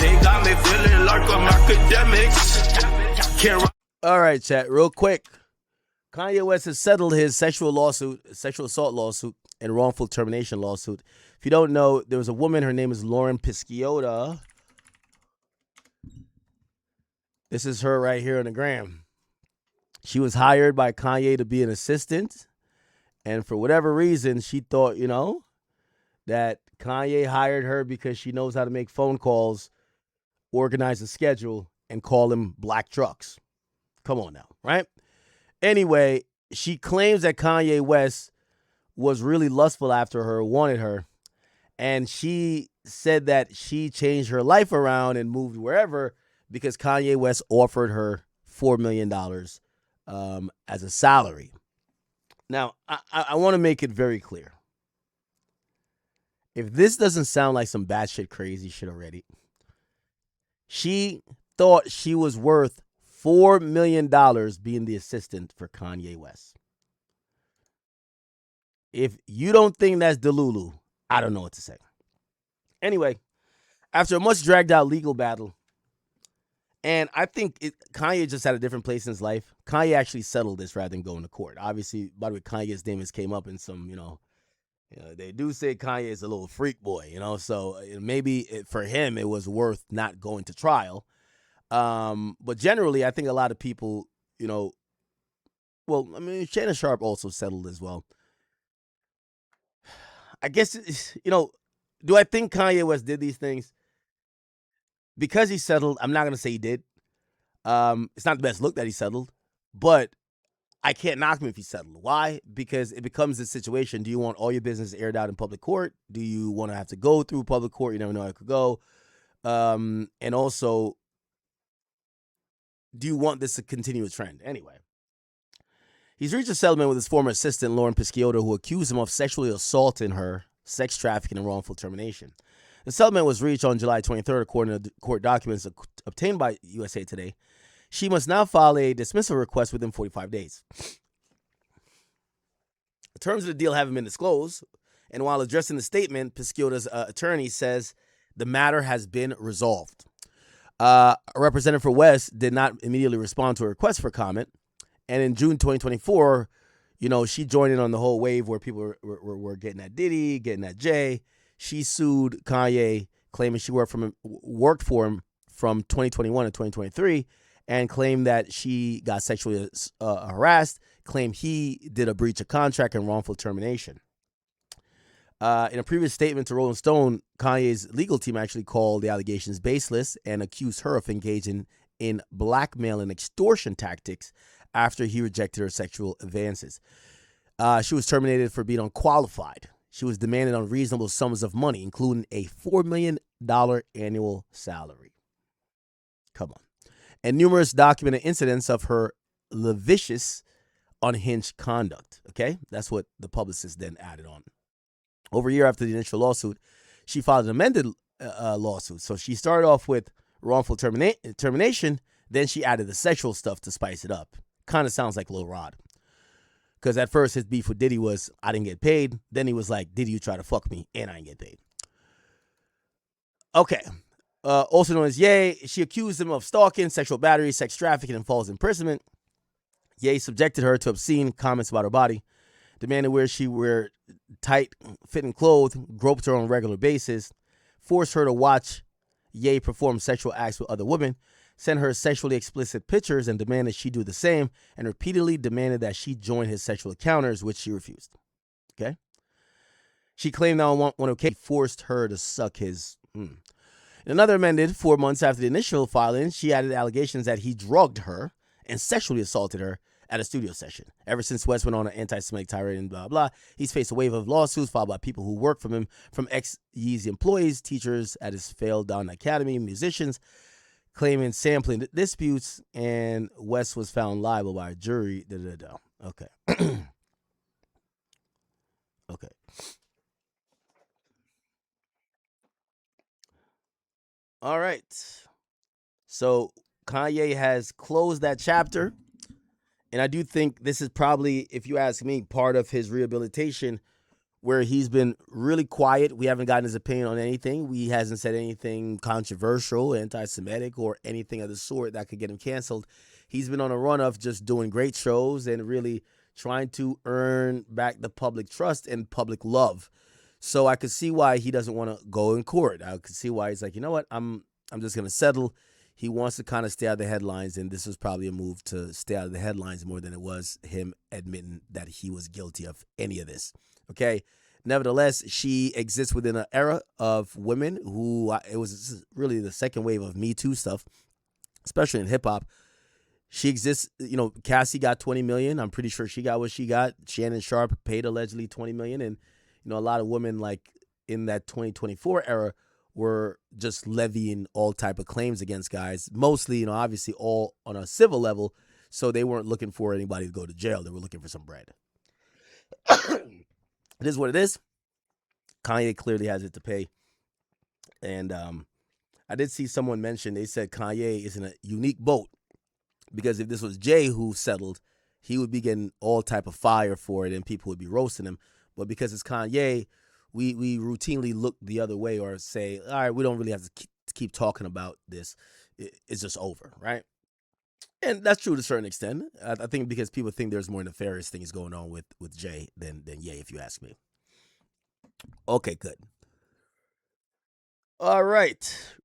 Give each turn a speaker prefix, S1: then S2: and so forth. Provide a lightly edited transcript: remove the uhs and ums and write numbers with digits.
S1: They got me feeling like I'm academics.
S2: All right, chat, real quick. Kanye West has settled his sexual assault lawsuit, and wrongful termination lawsuit. If you don't know, there was a woman, her name is Lauren Pisciotta. This is her right here on the gram. She was hired by Kanye to be an assistant, and for whatever reason, she thought, that Kanye hired her because she knows how to make phone calls, organize a schedule, and call him black trucks. Come on now, right? Anyway, she claims that Kanye West was really lustful after her, wanted her, and she said that she changed her life around and moved wherever because Kanye West offered her $4 million as a salary. Now, I want to make it very clear. If this doesn't sound like some batshit crazy shit already, she thought she was worth $4 million being the assistant for Kanye West. If you don't think that's Delulu, I don't know what to say. Anyway, after a much dragged out legal battle, and I think Kanye just had a different place in his life. Kanye actually settled this rather than going to court. Obviously, by the way, Kanye's name has came up in some, they do say Kanye is a little freak boy, so maybe for him it was worth not going to trial. But generally, I think a lot of people, Shannon Sharp also settled as well. I guess, do I think Kanye West did these things? Because he settled, I'm not going to say he did. It's not the best look that he settled, but I can't knock him if he settled. Why? Because it becomes a situation. Do you want all your business aired out in public court? Do you want to have to go through public court? You never know how it could go. And also, do you want this to continue a trend? Anyway, he's reached a settlement with his former assistant, Lauren Pisciotta, who accused him of sexually assaulting her, sex trafficking, and wrongful termination. The settlement was reached on July 23rd, according to court documents obtained by USA Today. She must now file a dismissal request within 45 days. The terms of the deal haven't been disclosed, and while addressing the statement, Pisciotta's attorney says the matter has been resolved. A representative for West did not immediately respond to a request for comment, and in June 2024, she joined in on the whole wave where people were getting at Diddy, getting at Jay. She sued Kanye, claiming she worked for him from 2021 to 2023, and claimed that she got sexually harassed, claimed he did a breach of contract and wrongful termination. In a previous statement to Rolling Stone, Kanye's legal team actually called the allegations baseless and accused her of engaging in blackmail and extortion tactics after he rejected her sexual advances. She was terminated for being unqualified. She was demanded unreasonable sums of money, including a $4 million annual salary. Come on. And numerous documented incidents of her lascivious, unhinged conduct. Okay? That's what the publicist then added on. Over a year after the initial lawsuit, she filed an amended lawsuit. So she started off with wrongful termination, then she added the sexual stuff to spice it up. Kind of sounds like Lil Rod. Because at first his beef with Diddy was, I didn't get paid. Then he was like, Diddy, you try to fuck me, and I didn't get paid. Okay. Also known as Ye, she accused him of stalking, sexual battery, sex trafficking, and false imprisonment. Ye subjected her to obscene comments about her body, demanded where she wear tight, fitting clothes, groped her on a regular basis, forced her to watch Ye perform sexual acts with other women, sent her sexually explicit pictures and demanded she do the same, and repeatedly demanded that she join his sexual encounters, which she refused. Okay? She claimed that on one occasion he forced her to suck his. In another amended 4 months after the initial filing, she added allegations that he drugged her and sexually assaulted her at a studio session. Ever since West went on an anti-Semitic tirade and blah, blah, he's faced a wave of lawsuits filed by people who work for him, from ex-Yeezy employees, teachers at his failed Down Academy, musicians, claiming sampling disputes, and West was found liable by a jury. Okay. Okay. All right. So Kanye has closed that chapter. And I do think this is probably, if you ask me, part of his rehabilitation where he's been really quiet. We haven't gotten his opinion on anything. He hasn't said anything controversial, anti-Semitic, or anything of the sort that could get him canceled. He's been on a run of just doing great shows and really trying to earn back the public trust and public love. So I could see why he doesn't want to go in court. I could see why he's like, you know what, I'm just gonna settle. He wants to kind of stay out of the headlines, and this was probably a move to stay out of the headlines more than it was him admitting that he was guilty of any of this. Okay. Nevertheless, she exists within an era of women who it was really the second wave of Me Too stuff, especially in hip hop. She exists, Cassie got 20 million. I'm pretty sure she got what she got. Shannon Sharp paid allegedly 20 million. And, a lot of women like in that 2024 era were just levying all type of claims against guys, mostly, obviously all on a civil level. So they weren't looking for anybody to go to jail. They were looking for some bread. It is what it is. Kanye clearly has it to pay. And I did see someone mention, they said Kanye is in a unique boat because if this was Jay who settled, he would be getting all type of fire for it and people would be roasting him. But because it's Kanye, we routinely look the other way or say, all right, we don't really have to keep talking about this. It's just over, right? And that's true to a certain extent. I think because people think there's more nefarious things going on with Jay than Ye, if you ask me. Okay, good. All right.